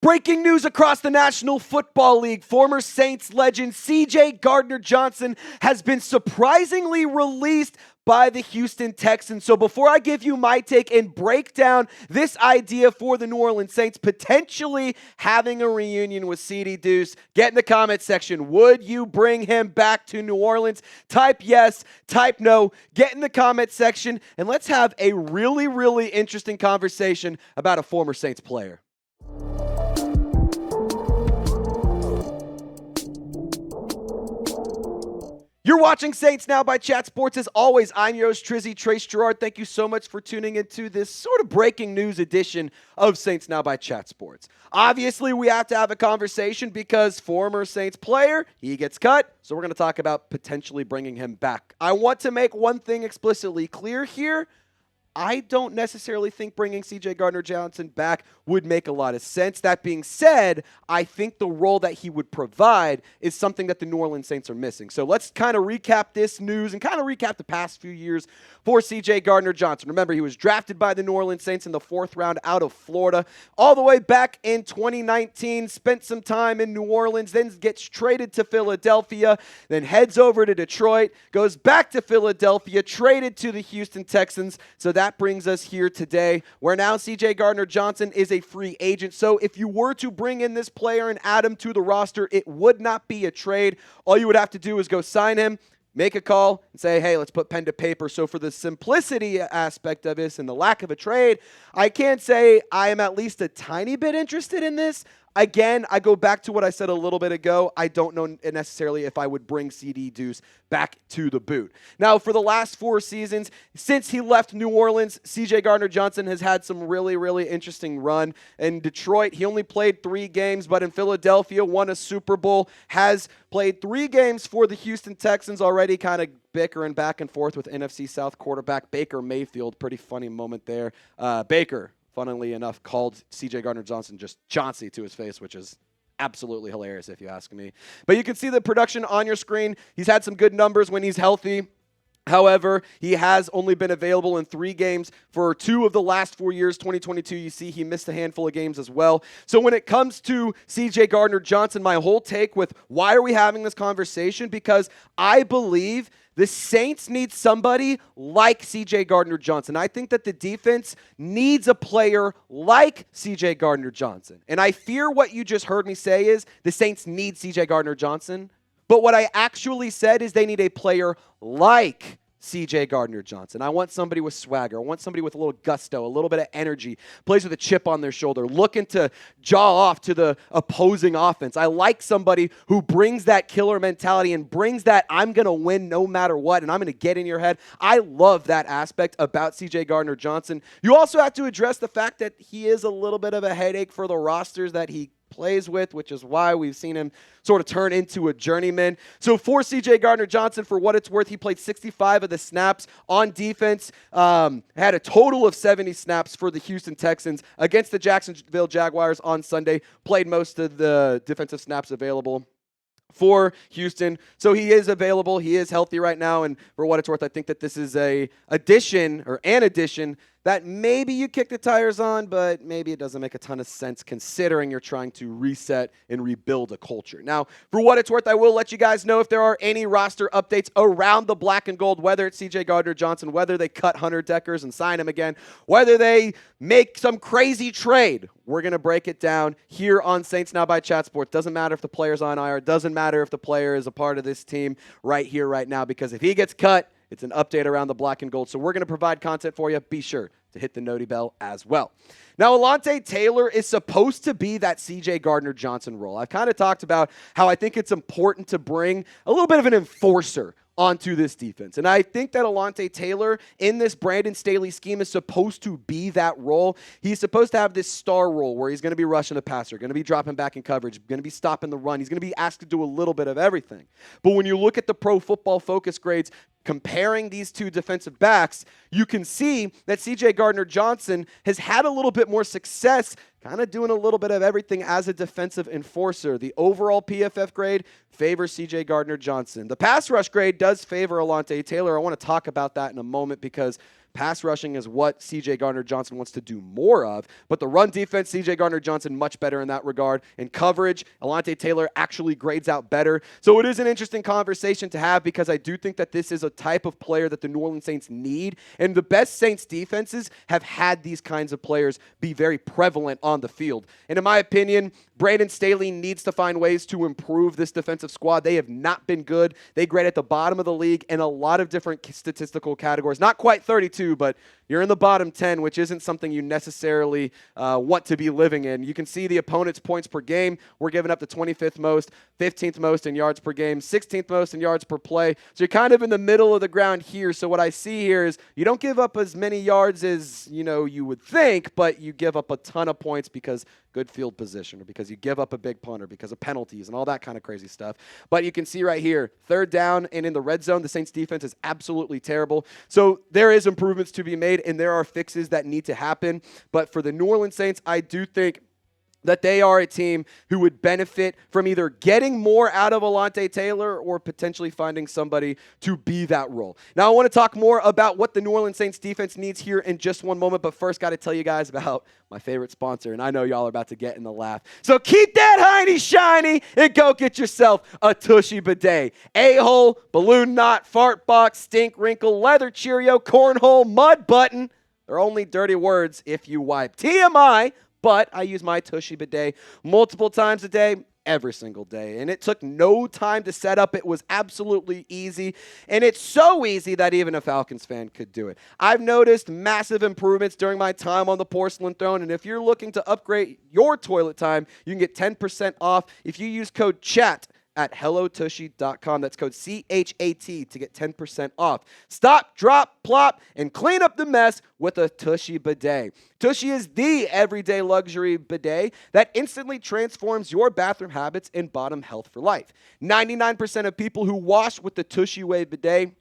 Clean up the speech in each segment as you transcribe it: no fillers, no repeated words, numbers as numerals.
Breaking news across the National Football League. Former Saints legend CJ Gardner-Johnson has been surprisingly released by the Houston Texans. So before I give you my take and break down this idea for the New Orleans Saints potentially having a reunion with CD Deuce, get in the comment section. Would you bring him back to New Orleans? Type yes, type no, get in the comment section, and let's have a really, really interesting conversation about a former Saints player. You're watching Saints Now by Chat Sports. As always, I'm your host, Trizzy Trace Girouard. Thank you so much for tuning into this sort of breaking news edition of Saints Now by Chat Sports. Obviously, we have to have a conversation because former Saints player, he gets cut, so we're going to talk about potentially bringing him back. I want to make one thing explicitly clear here. I don't necessarily think bringing CJ Gardner-Johnson back would make a lot of sense. That being said, I think the role that he would provide is something that the New Orleans Saints are missing. So let's kind of recap this news and kind of recap the past few years for CJ Gardner-Johnson. Remember, he was drafted by the New Orleans Saints in the 4th round out of Florida, all the way back in 2019, spent some time in New Orleans, then gets traded to Philadelphia, then heads over to Detroit, goes back to Philadelphia, traded to the Houston Texans. So that brings us here today, where now CJ Gardner-Johnson is a free agent. So if you were to bring in this player and add him to the roster, it would not be a trade. All you would have to do is go sign him, make a call, and say, hey, let's put pen to paper. So for the simplicity aspect of this and the lack of a trade, I can say I am at least a tiny bit interested in this. Again, I go back to what I said a little bit ago. I don't know necessarily if I would bring CD Deuce back to the boot. Now, for the last 4 seasons, since he left New Orleans, CJ Gardner-Johnson has had some really, really interesting run. In Detroit, he only played 3 games, but in Philadelphia, won a Super Bowl, has played 3 games for the Houston Texans, already kind of bickering back and forth with NFC South quarterback Baker Mayfield. Pretty funny moment there. Baker, funnily enough, called CJ Gardner-Johnson just Chauncey to his face, which is absolutely hilarious if you ask me. But you can see the production on your screen. He's had some good numbers when he's healthy. However, he has only been available in 3 games for 2 of the last 4 years. 2022, you see he missed a handful of games as well. So when it comes to CJ Gardner-Johnson, my whole take with why are we having this conversation? Because I believe the Saints need somebody like CJ Gardner-Johnson. I think that the defense needs a player like CJ Gardner-Johnson. And I fear what you just heard me say is the Saints need CJ Gardner-Johnson. But what I actually said is they need a player like CJ Gardner-Johnson. I want somebody with swagger. I want somebody with a little gusto, a little bit of energy, plays with a chip on their shoulder, looking to jaw off to the opposing offense. I like somebody who brings that killer mentality and brings that I'm going to win no matter what, and I'm going to get in your head. I love that aspect about CJ Gardner-Johnson. You also have to address the fact that he is a little bit of a headache for the rosters that he plays with, which is why we've seen him sort of turn into a journeyman. So for CJ Gardner-Johnson, for what it's worth, he played 65 of the snaps on defense, had a total of 70 snaps for the Houston Texans against the Jacksonville Jaguars on Sunday, played most of the defensive snaps available for Houston. So he is available. He is healthy right now. And for what it's worth, I think that this is an addition that maybe you kick the tires on, but maybe it doesn't make a ton of sense considering you're trying to reset and rebuild a culture. Now, for what it's worth, I will let you guys know if there are any roster updates around the black and gold, whether it's CJ Gardner-Johnson, whether they cut Hunter Deckers and sign him again, whether they make some crazy trade. We're going to break it down here on Saints Now by Chat Sports. Doesn't matter if the player's on IR. Doesn't matter if the player is a part of this team right here, right now, because if he gets cut, it's an update around the black and gold. So we're going to provide content for you. Be sure to hit the noti bell as well. Now, Alontae Taylor is supposed to be that CJ Gardner-Johnson role. I've kind of talked about how I think it's important to bring a little bit of an enforcer onto this defense. And I think that Alontae Taylor in this Brandon Staley scheme is supposed to be that role. He's supposed to have this star role where he's going to be rushing the passer, going to be dropping back in coverage, going to be stopping the run. He's going to be asked to do a little bit of everything. But when you look at the Pro Football Focus grades, comparing these two defensive backs, you can see that CJ Gardner-Johnson has had a little bit more success kind of doing a little bit of everything as a defensive enforcer. The overall PFF grade favors CJ Gardner-Johnson. The pass rush grade does favor Alontae Taylor. I want to talk about that in a moment because Pass rushing is what CJ Gardner-Johnson wants to do more of, but the run defense, CJ Gardner-Johnson much better in that regard. In coverage, Alontae Taylor actually grades out better. So it is an interesting conversation to have because I do think that this is a type of player that the New Orleans Saints need, and the best Saints defenses have had these kinds of players be very prevalent on the field. And in my opinion, Brandon Staley needs to find ways to improve this defensive squad. They have not been good. They grade at the bottom of the league in a lot of different statistical categories. Not quite 32, but you're in the bottom 10, which isn't something you necessarily want to be living in. You can see the opponent's points per game. We're giving up the 25th most, 15th most in yards per game, 16th most in yards per play. So you're kind of in the middle of the ground here. So what I see here is you don't give up as many yards as you would think, but you give up a ton of points because good field position, or because you give up a big punt, or because of penalties and all that kind of crazy stuff. But you can see right here, third down and in the red zone, the Saints defense is absolutely terrible. So there is improvements to be made, and there are fixes that need to happen. But for the New Orleans Saints, I do think that they are a team who would benefit from either getting more out of Alontae Taylor or potentially finding somebody to be that role. Now, I want to talk more about what the New Orleans Saints defense needs here in just one moment, but first got to tell you guys about my favorite sponsor, and I know y'all are about to get in the laugh. So keep that hiney shiny and go get yourself a Tushy bidet. A-hole, balloon knot, fart box, stink wrinkle, leather Cheerio, cornhole, mud button. They're only dirty words if you wipe. TMI. But I use my Tushy bidet multiple times a day, every single day. And it took no time to set up. It was absolutely easy. And it's so easy that even a Falcons fan could do it. I've noticed massive improvements during my time on the porcelain throne. And if you're looking to upgrade your toilet time, you can get 10% off if you use code CHAT at hellotushy.com. That's code CHAT to get 10% off. Stop, drop, plop, and clean up the mess with a Tushy bidet. Tushy is the everyday luxury bidet that instantly transforms your bathroom habits and bottom health for life. 99% of people who wash with the Tushy Wave bidet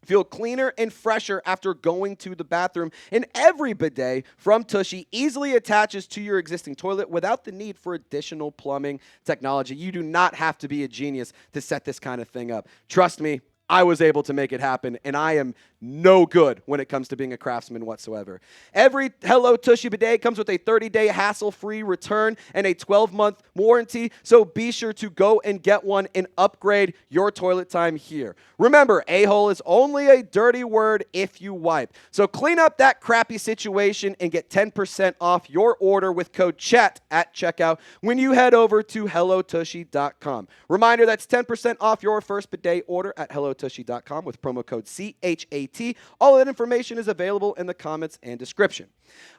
feel cleaner and fresher after going to the bathroom, and every bidet from Tushy easily attaches to your existing toilet without the need for additional plumbing technology. You do not have to be a genius to set this kind of thing up. Trust me, I was able to make it happen, and I am no good when it comes to being a craftsman whatsoever. Every Hello Tushy bidet comes with a 30-day hassle-free return and a 12-month warranty, so be sure to go and get one and upgrade your toilet time here. Remember, a-hole is only a dirty word if you wipe. So clean up that crappy situation and get 10% off your order with code CHAT at checkout when you head over to hellotushy.com. Reminder, that's 10% off your first bidet order at hellotushy.com with promo code CHAT. All that information is available in the comments and description.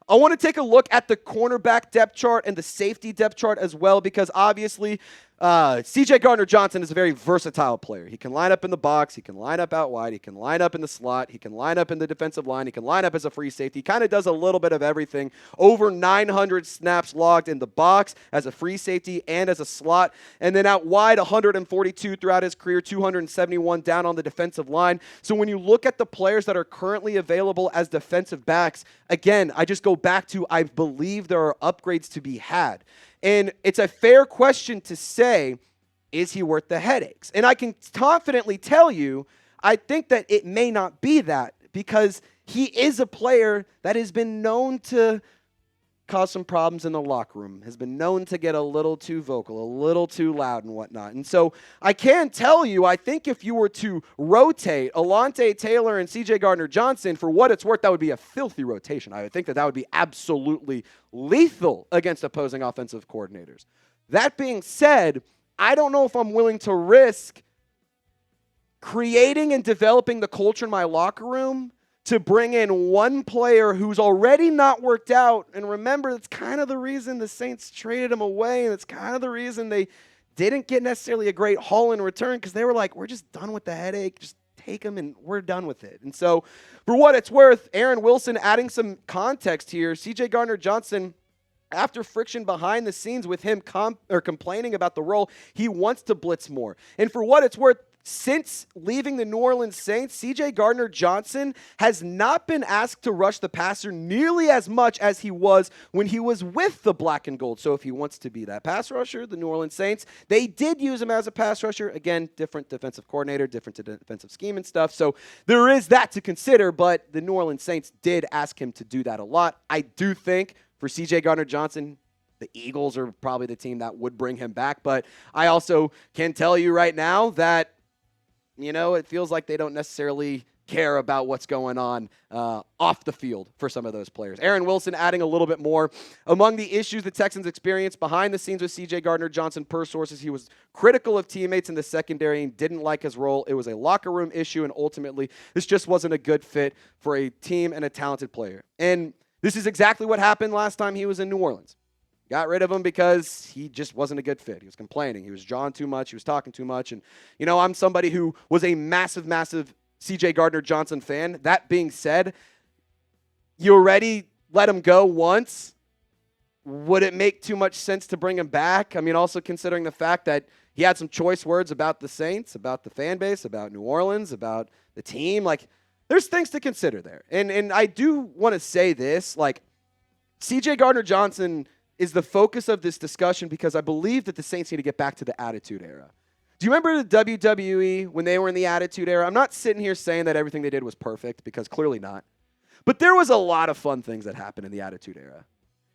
I want to take a look at the cornerback depth chart and the safety depth chart as well, because obviously CJ Gardner-Johnson is a very versatile player. He can line up in the box. He can line up out wide. He can line up in the slot. He can line up in the defensive line. He can line up as a free safety. He kind of does a little bit of everything. Over 900 snaps logged in the box as a free safety and as a slot. And then out wide, 142 throughout his career, 271 down on the defensive line. So when you look at the players that are currently available as defensive backs, again, I just go back to I believe there are upgrades to be had. And it's a fair question to say, is he worth the headaches? And I can confidently tell you, I think that it may not be that, because he is a player that has been known to cause some problems in the locker room, has been known to get a little too vocal, a little too loud and whatnot. And so I can tell you, I think if you were to rotate Alontae Taylor and CJ Gardner-Johnson, for what it's worth, that would be a filthy rotation. I would think that that would be absolutely lethal against opposing offensive coordinators. That being said, I don't know if I'm willing to risk creating and developing the culture in my locker room to bring in one player who's already not worked out. And remember, that's kind of the reason the Saints traded him away, and it's kind of the reason they didn't get necessarily a great haul in return, because they were like, we're just done with the headache. Just take him, and we're done with it. And so for what it's worth, Aaron Wilson adding some context here, CJ Gardner-Johnson, after friction behind the scenes with him complaining about the role, he wants to blitz more. And for what it's worth, since leaving the New Orleans Saints, CJ Gardner-Johnson has not been asked to rush the passer nearly as much as he was when he was with the black and gold. So if he wants to be that pass rusher, the New Orleans Saints, they did use him as a pass rusher. Again, different defensive coordinator, different defensive scheme and stuff. So there is that to consider, but the New Orleans Saints did ask him to do that a lot. I do think for CJ Gardner-Johnson, the Eagles are probably the team that would bring him back. But I also can tell you right now that it feels like they don't necessarily care about what's going on off the field for some of those players. Aaron Wilson adding a little bit more. Among the issues the Texans experienced behind the scenes with C.J. Gardner-Johnson, per sources, he was critical of teammates in the secondary and didn't like his role. It was a locker room issue, and ultimately, this just wasn't a good fit for a team and a talented player. And this is exactly what happened last time he was in New Orleans. Got rid of him because he just wasn't a good fit. He was complaining. He was jawing too much. He was talking too much. And, I'm somebody who was a massive, massive C.J. Gardner-Johnson fan. That being said, you already let him go once. Would it make too much sense to bring him back? I mean, also considering the fact that he had some choice words about the Saints, about the fan base, about New Orleans, about the team. There's things to consider there. And I do want to say this, C.J. Gardner-Johnson is the focus of this discussion because I believe that the Saints need to get back to the Attitude Era. Do you remember the WWE when they were in the Attitude Era? I'm not sitting here saying that everything they did was perfect because clearly not. But there was a lot of fun things that happened in the Attitude Era.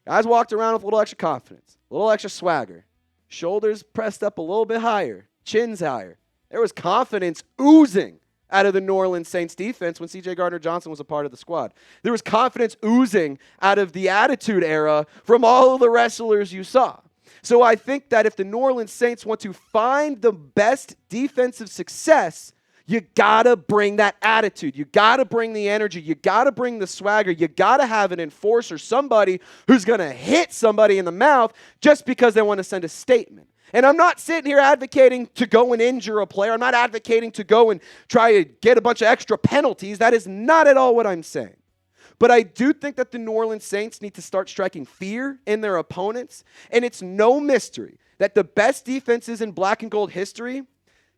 Guys walked around with a little extra confidence, a little extra swagger, shoulders pressed up a little bit higher, chins higher. There was confidence oozing out of the New Orleans Saints defense when C.J. Gardner-Johnson was a part of the squad. There was confidence oozing out of the Attitude Era from all of the wrestlers you saw. So I think that if the New Orleans Saints want to find the best defensive success, you gotta bring that attitude. You gotta bring the energy. You gotta bring the swagger. You gotta have an enforcer, somebody who's gonna hit somebody in the mouth just because they want to send a statement. And I'm not sitting here advocating to go and injure a player. I'm not advocating to go and try to get a bunch of extra penalties. That is not at all what I'm saying. But I do think that the New Orleans Saints need to start striking fear in their opponents. And it's no mystery that the best defenses in black and gold history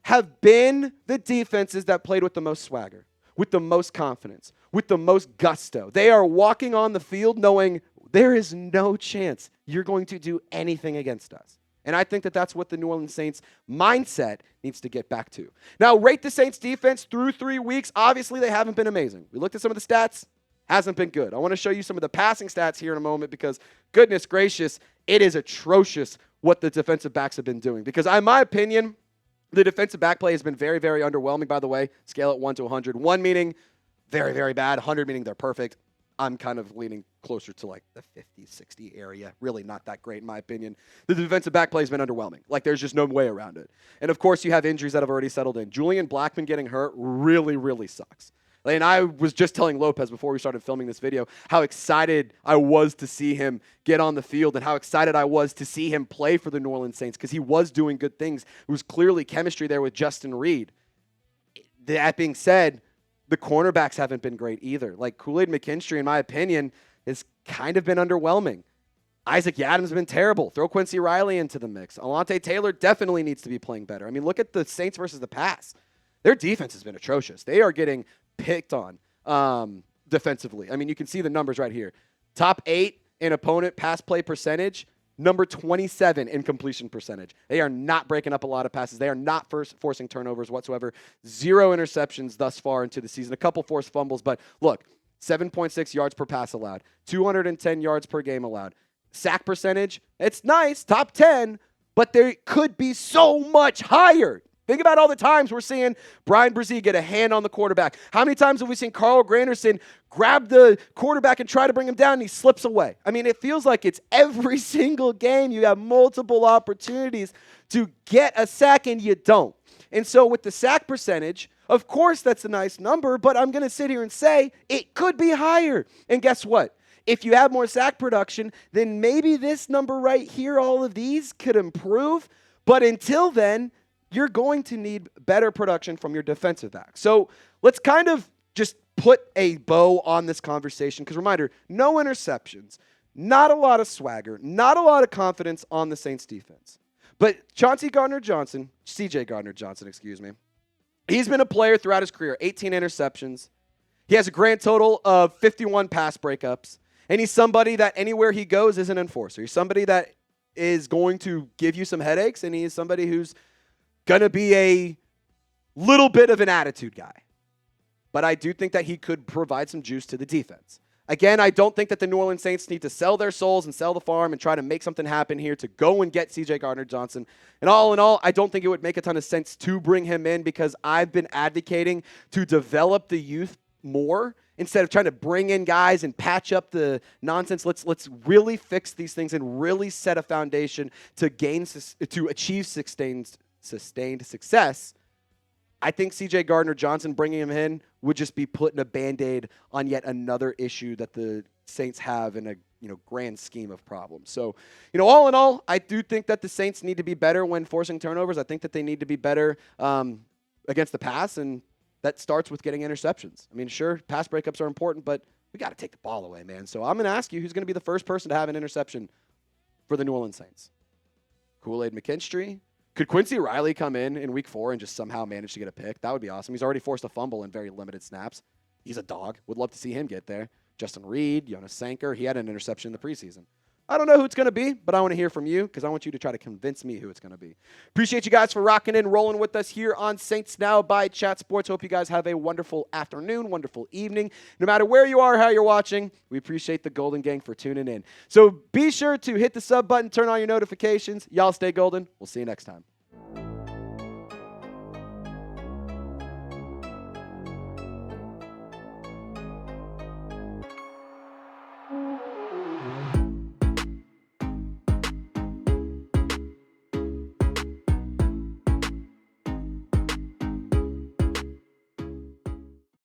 have been the defenses that played with the most swagger, with the most confidence, with the most gusto. They are walking on the field knowing there is no chance you're going to do anything against us. And I think that that's what the New Orleans Saints mindset needs to get back to. Now, rate the Saints defense through 3 weeks. Obviously, they haven't been amazing. We looked at some of the stats. Hasn't been good. I want to show you some of the passing stats here in a moment because, goodness gracious, it is atrocious what the defensive backs have been doing. Because in my opinion, the defensive back play has been very, very underwhelming, by the way. Scale it 1 to 100. 1 meaning very, very bad. 100 meaning they're perfect. I'm kind of leaning closer to the 50, 60 area. Really not that great in my opinion. The defensive back play has been underwhelming. There's just no way around it. And of course, you have injuries that have already settled in. Julian Blackmon getting hurt really, really sucks. And I was just telling Lopez before we started filming this video how excited I was to see him get on the field and how excited I was to see him play for the New Orleans Saints because he was doing good things. There was clearly chemistry there with Justin Reed. That being said, the cornerbacks haven't been great either. Kool-Aid McKinstry, in my opinion, has kind of been underwhelming. Isaac Yadam's been terrible. Throw Quincy Riley into the mix. Alontae Taylor definitely needs to be playing better. I mean, look at the Saints versus the Pass. Their defense has been atrocious. They are getting picked on defensively. I mean, you can see the numbers right here. Top 8 in opponent pass play percentage, number 27 in completion percentage. They are not breaking up a lot of passes. They are not forcing turnovers whatsoever. 0 interceptions thus far into the season. A couple forced fumbles, but look, 7.6 yards per pass allowed, 210 yards per game allowed. Sack percentage, it's nice, top 10, but there could be so much higher. Think about all the times we're seeing Brian Brzee get a hand on the quarterback. How many times have we seen Carl Granderson grab the quarterback and try to bring him down and he slips away? I mean, it feels like it's every single game. You have multiple opportunities to get a sack and you don't. And so with the sack percentage, of course that's a nice number, but I'm going to sit here and say it could be higher. And guess what? If you have more sack production, then maybe this number right here, all of these could improve. But until then, you're going to need better production from your defensive back. So let's kind of just put a bow on this conversation. Because reminder, no interceptions, not a lot of swagger, not a lot of confidence on the Saints defense. But CJ Gardner-Johnson, He's been a player throughout his career, 18 interceptions. He has a grand total of 51 pass breakups. And he's somebody that anywhere he goes is an enforcer. He's somebody that is going to give you some headaches, and he is somebody who's going to be a little bit of an attitude guy. But I do think that he could provide some juice to the defense. Again, I don't think that the New Orleans Saints need to sell their souls and sell the farm and try to make something happen here to go and get CJ Gardner-Johnson. And all in all, I don't think it would make a ton of sense to bring him in because I've been advocating to develop the youth more instead of trying to bring in guys and patch up the nonsense. Let's really fix these things and really set a foundation to achieve sustained success. I think CJ Gardner-Johnson, bringing him in, would just be putting a Band-Aid on yet another issue that the Saints have in a grand scheme of problems. So, all in all, I do think that the Saints need to be better when forcing turnovers. I think that they need to be better against the pass, and that starts with getting interceptions. I mean, sure, pass breakups are important, but we got to take the ball away, man. So I'm going to ask you, who's going to be the first person to have an interception for the New Orleans Saints? Kool-Aid McKinstry? Could Quincy Riley come in week 4 and just somehow manage to get a pick? That would be awesome. He's already forced a fumble in very limited snaps. He's a dog. Would love to see him get there. Justin Reed, Jonas Sanker, he had an interception in the preseason. I don't know who it's going to be, but I want to hear from you because I want you to try to convince me who it's going to be. Appreciate you guys for rocking and rolling with us here on Saints Now by Chat Sports. Hope you guys have a wonderful afternoon, wonderful evening. No matter where you are, how you're watching, we appreciate the Golden Gang for tuning in. So be sure to hit the sub button, turn on your notifications. Y'all stay golden. We'll see you next time.